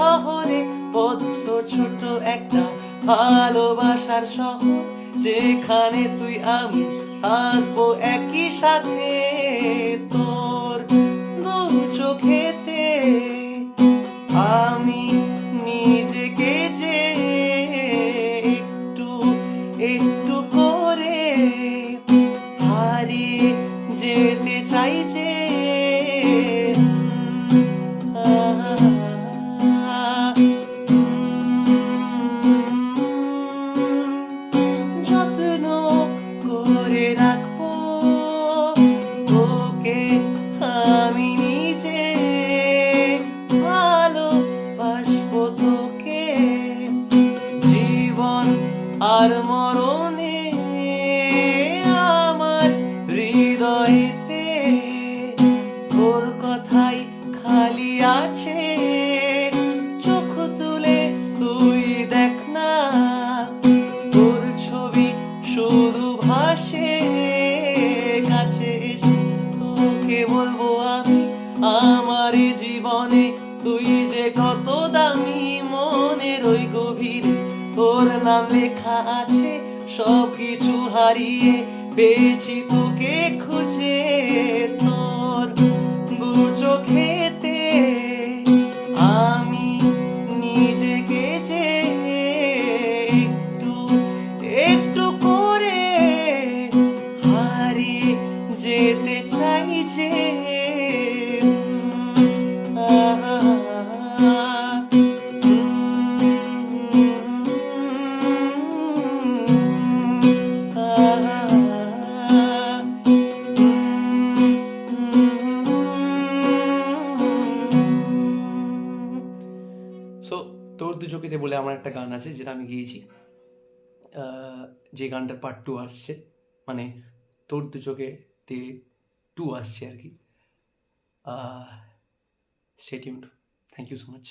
শহরে বদ্ধ ছোট একটা ভালোবাসার শহর, যেখানে তুই আমি থাকবো একই সাথে। তোর দু চোখেতে আমি নিজেকে যে একটু একটু করে হারিয়ে যেতে চাই যে। যত্ন করে রাখবো তোকে আমি নিজে, ভালোবাসবো তোকে জীবন আর মরণে। আমার হৃদয়েতে তোর কথাই খালি আছে। চোখ তুলে তুই দেখ না, তোর ছবি শুধু ভাসে। কাছে এসে তোকে বলবো আমি আমার জীবনে তুই যে কত দামি। মনের ওই গভীরে তোর নাম লেখা আছে, সব কিছু হারিয়ে পেয়েছি তোকে খুঁজে। তোর দু চোখেতে আমি নিজেকে যে একটু একটু করে হারিয়ে যেতে চাই যে। সো তোর দু চোখেতে বলে আমার একটা গান আছে যেটা আমি গেয়েছি, যে গানটার পার্ট 2 আসছে, মানে তোর দু চোখেতে 2 আসছে আর কি। Stay tuned. Thank you so much.